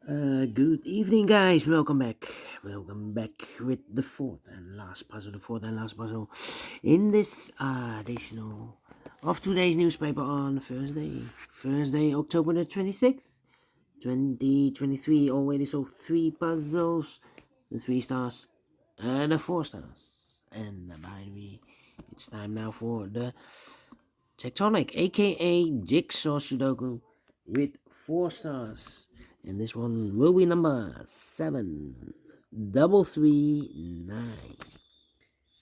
Good evening, guys. Welcome back. Welcome back with the fourth and last puzzle. The fourth and last puzzle in this edition of today's newspaper on Thursday, October the 26th, 2023. Already so three puzzles, the 3 stars and the 4 stars. And behind me, it's time now for the Tectonic, a.k.a. Jigsaw Sudoku with 4 stars. And this one will be number 7339.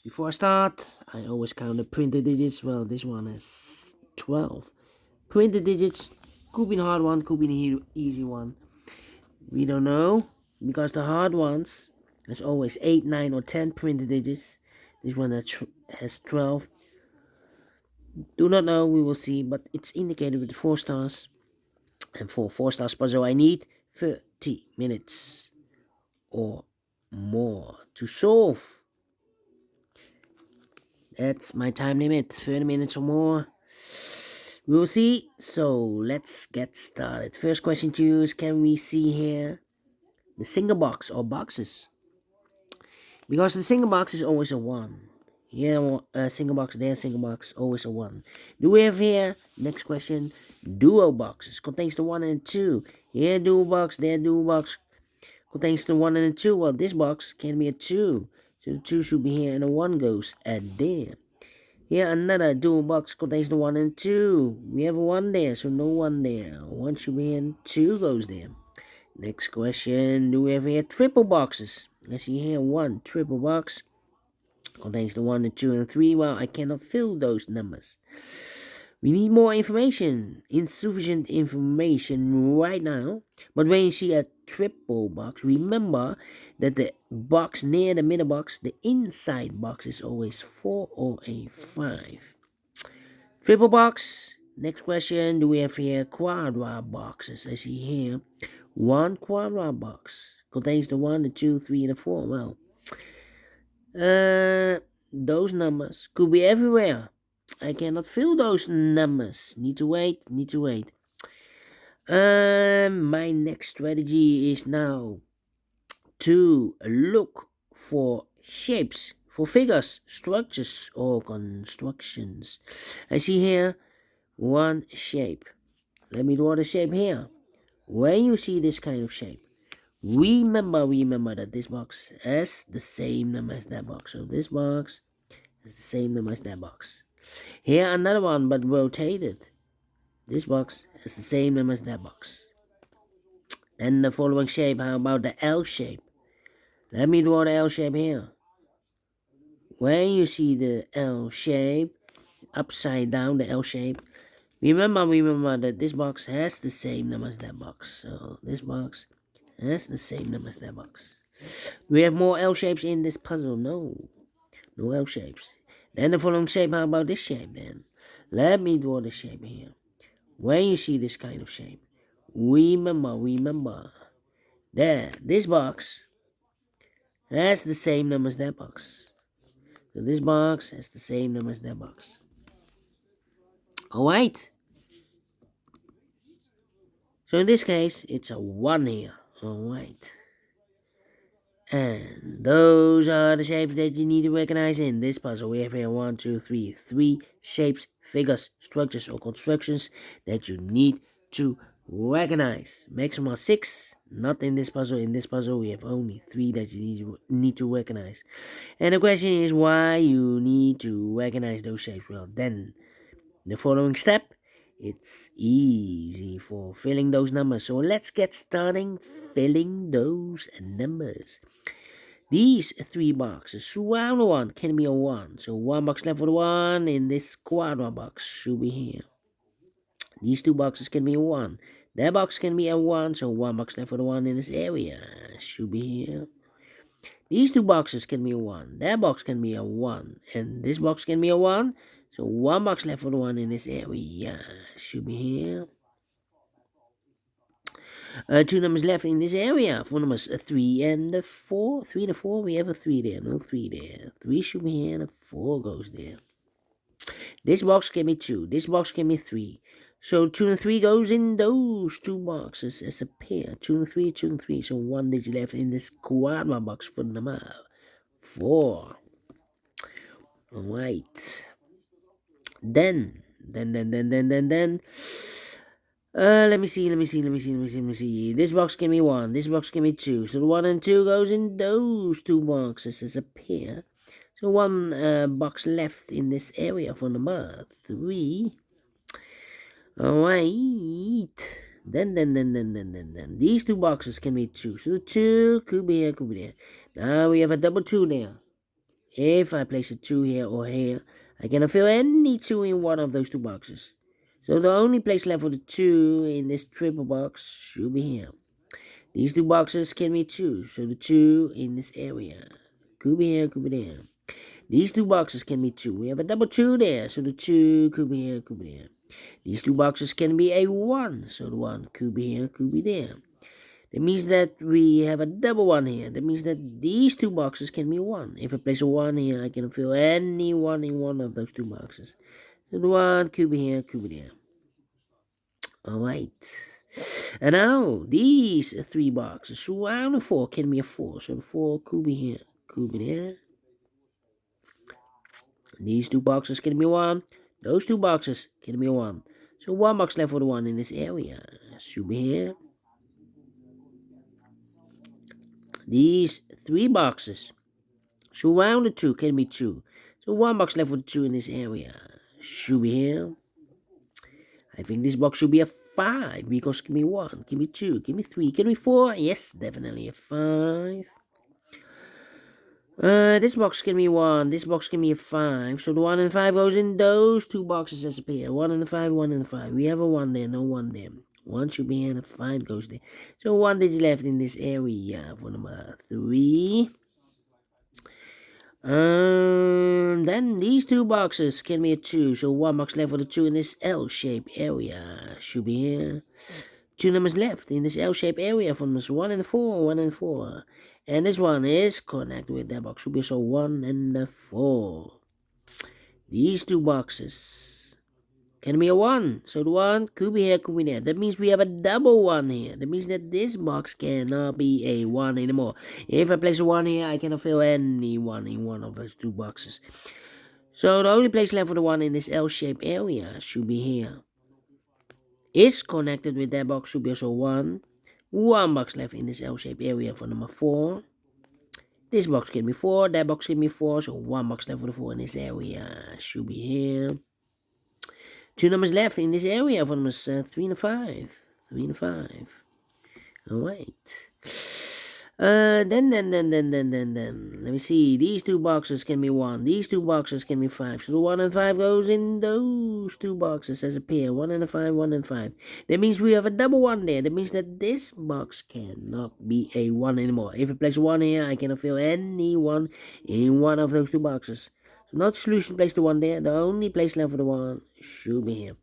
Before I start, I always count the printed digits. Well, this one has 12 printed digits. Could be a hard one, could be an easy one. We don't know, because the hard ones, there's always 8, 9, or 10 printed digits. This one has 12. Do not know, we will see, but it's indicated with 4 stars. And for 4 stars puzzle, I need 30 minutes or more to solve. That's my time limit, 30 minutes or more. We will see. So let's get started. First question to you is, can we see here the single box or boxes? Because the single box is always a 1. Here a single box, there single box, always a 1. Do we have here, next question, duo boxes, contains the 1 and 2. Here duo box, there duo box, contains the 1 and the 2. Well, this box can be a 2. So the 2 should be here and the 1 goes at there. Here another duo box contains the 1 and 2. We have a 1 there, so no 1 there. 1 should be here and 2 goes there. Next question, do we have here triple boxes? Let's see here, 1 triple box contains the 1, the 2, and 3. Well, I cannot fill those numbers. We need more information. Insufficient information right now. But when you see a triple box, remember that the box near the middle box, the inside box, is always 4 or a 5. Triple box. Next question, do we have here quadra boxes? I see here 1 quadra box contains the 1, the 2, 3, and the 4. Well, those numbers could be everywhere. I cannot fill those numbers. Need to wait. My next strategy is now to look for shapes, for figures, structures, or constructions. I see here 1 shape. Let me draw the shape here. When you see this kind of shape, remember that this box has the same number as that box. So this box has the same number as that box. Here another one, but rotated. This box has the same number as that box. Then the following shape, how about the L shape? Let me draw the L shape here. When you see the L shape, upside down the L shape, remember that this box has the same number as that box. So this box has the same number as that box. We have more L shapes in this puzzle. No L shapes. Then the following shape, how about this shape then? Let me draw the shape here. When you see this kind of shape, remember that this box has the same number as that box. So this box has the same number as that box. Alright. So in this case, it's a 1 here. Alright. And those are the shapes that you need to recognize in this puzzle. We have here 1, 2, 3. 3 shapes, figures, structures, or constructions that you need to recognize. Maximum 6. Not in this puzzle. In this puzzle, we have only 3 that you need to recognize. And the question is why you need to recognize those shapes. Well, then the following step, it's easy for filling those numbers. So let's get starting filling those numbers. These 3 boxes, surround one can be a 1. So 1 box left for the 1 in this quadra box should be here. These 2 boxes can be a 1. That box can be a 1, so 1 box left for the 1 in this area should be here. These 2 boxes can be a 1. That box can be a 1. And this box can be a 1. So 1 box left for the 1 in this area should be here. 2 numbers left in this area. 4 numbers 3 and 4. 3 and 4. We have a 3 there. No 3 there. 3 should be here and a 4 goes there. This box can be 2. This box can be 3. So 2 and 3 goes in those two boxes as a pair. 2 and 3, 2 and 3. So 1 digit left in this quadra box for number 4. Alright. Then. Let me see. This box give me 1. This box give me 2. So the 1 and 2 goes in those two boxes as a pair. So 1 box left in this area for number 3. Alright. Then. These two boxes can be 2. So the 2 could be here, could be there. Now we have a double 2 there. If I place a 2 here or here, I can fill any 2 in one of those two boxes. So the only place left for the 2 in this triple box should be here. These two boxes can be 2, so the 2 in this area could be here, could be there. These two boxes can be 2. We have a double 2 there, so the 2 could be here, could be there. These two boxes can be a 1, so the 1 could be here, could be there. That means that we have a double 1 here. That means that these two boxes can be 1. If I place a 1 here, I can fill any 1 in one of those two boxes. So the 1 could be here, could be there. Alright. And now, these 3 boxes surround the 4 can be a 4. So the 4 could be here, could be there. These 2 boxes can be 1. Those 2 boxes can be 1. So 1 box left for the 1 in this area. Should be here. These 3 boxes surround the 2 can be 2. So 1 box left for the 2 in this area. Should be here. I think this box should be a 5 because give me 1, give me 2, give me 3, give me 4. Yes, definitely a 5. This box can be 1, this box can be a 5. So the 1 and 5 goes in those 2 boxes as a pair. 1 and a 5, 1 and a 5. We have a 1 there, no 1 there. 1 should be here and a 5 goes there. So 1 digit left in this area for number 3. Then these 2 boxes can be a 2. So 1 box left for the 2 in this L-shaped area. Should be here. 2 numbers left in this L-shaped area from this 1 and 4, 1 and 4. And this one is connected with that box. Should be so 1 and 4. These 2 boxes can be a 1. So the 1 could be here, could be there. That means we have a double 1 here. That means that this box cannot be a 1 anymore. If I place a 1 here, I cannot fill any 1 in one of those 2 boxes. So the only place left for the 1 in this L-shaped area should be here. Is connected with that box, should be also 1. 1 box left in this L-shaped area for number 4. This box can be 4, that box can be 4, so 1 box left for the 4 in this area should be here. 2 numbers left in this area for numbers 3 and 5. 3 and 5. Alright. Then. Let me see. These 2 boxes can be 1. These 2 boxes can be 5. So the 1 and 5 goes in those 2 boxes as a pair. 1 and a 5, 1 and 5. That means we have a double 1 there. That means that this box cannot be a 1 anymore. If I place 1 here, I cannot fill any 1 in one of those 2 boxes. So not the solution, place the 1 there. The only place left for the 1 should be here.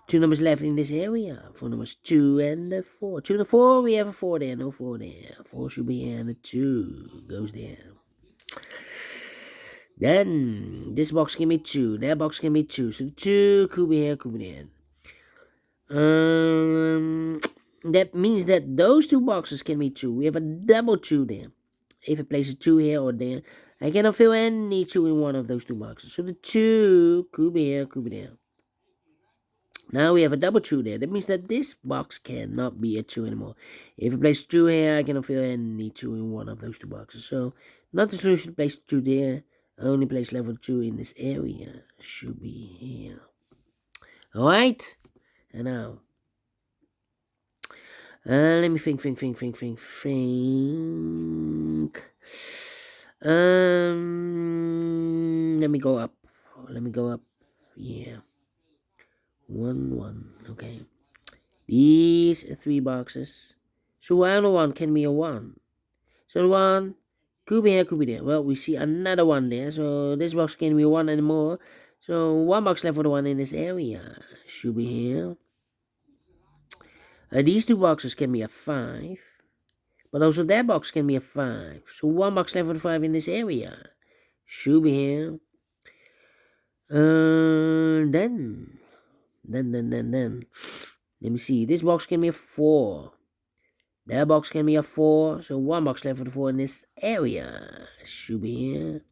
2 numbers left in this area for numbers 2 and 4. 2 and 4, we have a 4 there, no 4 there. 4 should be here and a 2 goes there. Then this box can be 2, that box can be 2. So 2 could be here, could be there. That means that those 2 boxes can be 2. We have a double 2 there. If I place a 2 here or there, I cannot fill any 2 in one of those 2 boxes. So the 2 could be here, could be there. Now we have a double 2 there. That means that this box cannot be a 2 anymore. If I place 2 here, I cannot fill any 2 in one of those 2 boxes. So, not the solution, place 2 there. Only place level 2 in this area should be here. Alright? And now, let me think. Let me go up. Yeah. 1. Okay. These 3 boxes. So another 1 can be a 1. So the 1 could be here, could be there. Well, we see another 1 there. So this box can be 1 and more. So 1 box left for the 1 in this area should be here. These 2 boxes can be a 5. But also that box can be a 5. So 1 box left for the 5 in this area should be here. Then Then. Let me see. This box can be a 4. That box can be a 4. So 1 box left for the 4 in this area. Should be here.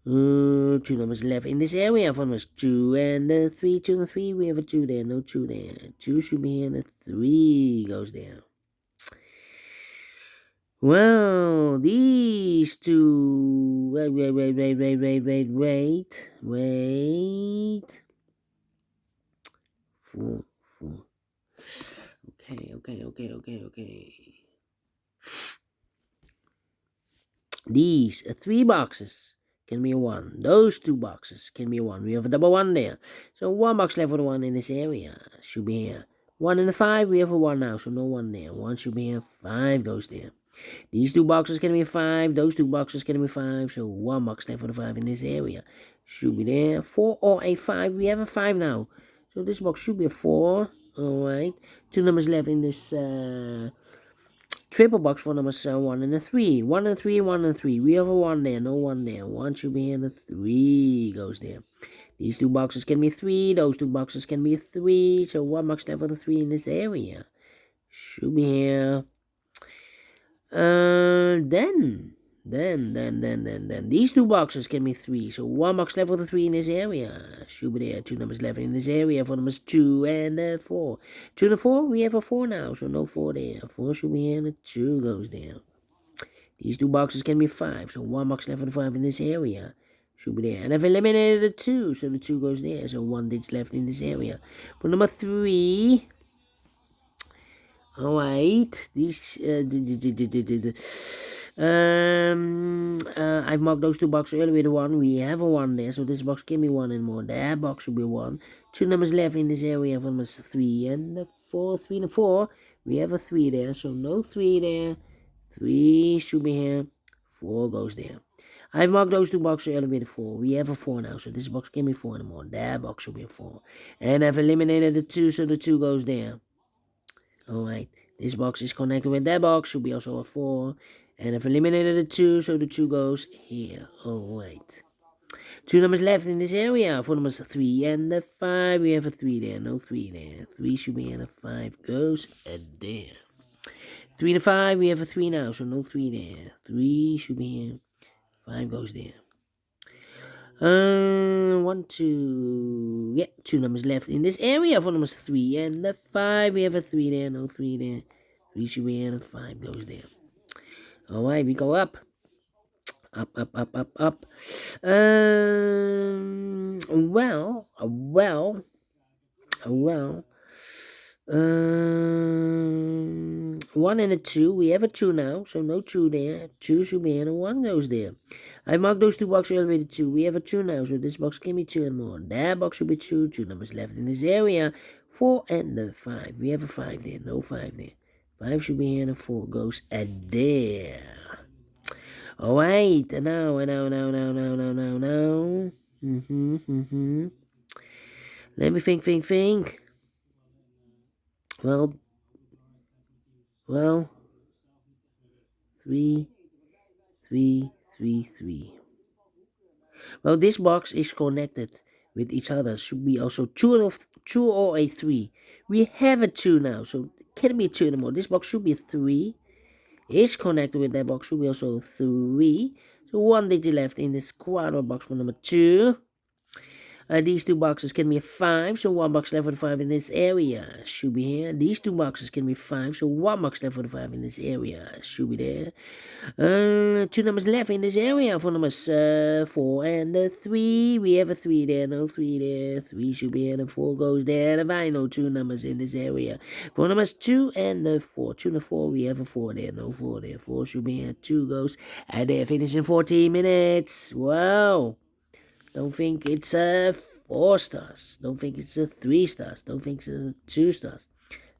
2 numbers left in this area. 4 numbers 2 and 3. 2 and 3. We have a 2 there. No 2 there. 2 should be here and a 3 goes there. Well, these two. Wait. 4. Okay. These 3 boxes can be a 1. Those 2 boxes can be a 1. We have a double 1 there. So 1 box left for the 1 in this area. Should be here. 1 and a 5. We have a 1 now. So no 1 there. 1 should be here. 5 goes there. These 2 boxes can be a 5. Those 2 boxes can be 5. So 1 box left for the 5 in this area. Should be there. 4 or a 5. We have a 5 now. So this box should be a 4. Alright. 2 numbers left in this triple box for numbers 1 and a 3. 1 and 3, 1 and 3. We have a 1 there, no 1 there. 1 should be here and a 3 goes there. These 2 boxes can be 3. Those 2 boxes can be 3. So 1 box left for the 3 in this area. Should be here. Then. These 2 boxes can be 3. So 1 box left for the 3 in this area. Should be there. 2 numbers left in this area for numbers 2 and 4. 2 and 4, we have a 4 now. So no 4 there. 4 should be here and a 2 goes there. These 2 boxes can be 5. So 1 box left for the 5 in this area. Should be there. And I've eliminated the 2. So the 2 goes there. So 1 digit left in this area. For number 3. Alright. These I've marked those 2 boxes earlier with a 1. We have a 1 there, so this box can be 1 and more. That box should be 1. 2 numbers left in this area for numbers 3 and 4. 3 and 4. We have a 3 there, so no 3 there. 3 should be here. 4 goes there. I've marked those 2 boxes earlier with a 4. We have a 4 now, so this box can be 4 and more. That box should be a 4. And I've eliminated the 2, so the 2 goes there. Alright, this box is connected with that box, should be also a 4. And I've eliminated the 2, so the 2 goes here. Alright. 2 numbers left in this area. 4 numbers 3 and 5. We have a 3 there. No 3 there. 3 should be in a 5 goes there. 3 and 5. We have a 3 now, so no 3 there. 3 should be here. 5 goes there. 1, 2. Yeah, 2 numbers left in this area. 4 numbers 3 and 5. We have a 3 there. No 3 there. 3 should be in a 5 goes there. Alright, we go up. Up. Well. 1 and a 2. We have a 2 now, so no 2 there. 2 should be in a 1 goes there. I marked those 2 boxes earlier with 2. We have a 2 now, so this box can be 2 and more. That box should be 2. 2 numbers left in this area. 4 and 5. We have a 5 there. No 5 there. 5 should be here and a 4 goes there. Alright, now. Let me think. Well, 3. Well, this box is connected with each other. Should be also 2 or a 3. We have a 2 now, so it can't be a 2 anymore. This box should be a 3. Is connected with that box, should be also 3. So 1 digit left in this quarter box for number 2. These 2 boxes can be a 5, so 1 box left for the 5 in this area. Should be here. These 2 boxes can be 5, so 1 box left for the 5 in this area. Should be there. 2 numbers left in this area for numbers 4 and 3. We have a 3 there, no 3 there. 3 should be here, and 4 goes there. And I know 2 numbers in this area. For numbers 2 and 4. 2 and 4, we have a 4 there, no 4 there. 4 should be here, 2 goes. And they're finishing 14 minutes. Wow. Don't think it's 4 stars. Don't think it's 3 stars. Don't think it's 2 stars.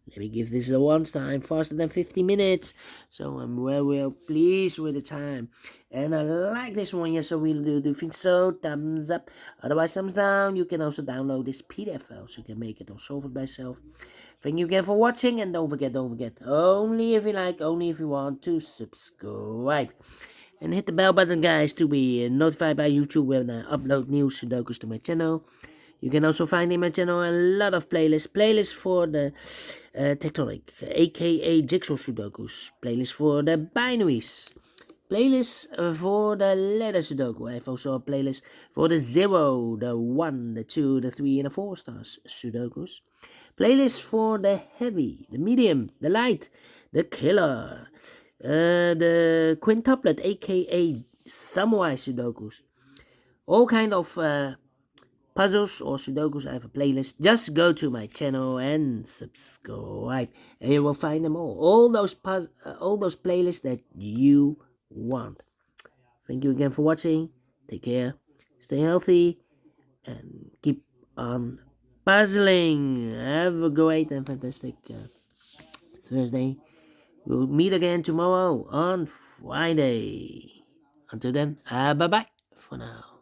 Let me give this a 1 star. I'm faster than 50 minutes. So I'm well pleased with the time. And I like this one. Yes, I really do think so. Thumbs up. Otherwise, thumbs down. You can also download this PDF file so you can make it or solve it by yourself. Thank you again for watching. And don't forget, only if you like, only if you want to subscribe. And hit the bell button, guys, to be notified by YouTube when I upload new Sudokus to my channel. You can also find in my channel a lot of playlists for the Tectonic, a.k.a. Jigsaw Sudokus, playlists for the binaries, playlists for the letter Sudoku. I have also a playlist for the 0, the 1, the 2, the 3, and the 4 stars Sudokus. Playlist for the heavy, the medium, the light, the killer, the quintuplet, aka samurai Sudokus. All kind of puzzles or Sudokus. I have a playlist. Just go to my channel and subscribe, and you will find them all. All those playlists that you want. Thank you again for watching. Take care. Stay healthy and keep on puzzling. Have a great and fantastic Thursday. We'll meet again tomorrow on Friday. Until then, bye bye for now.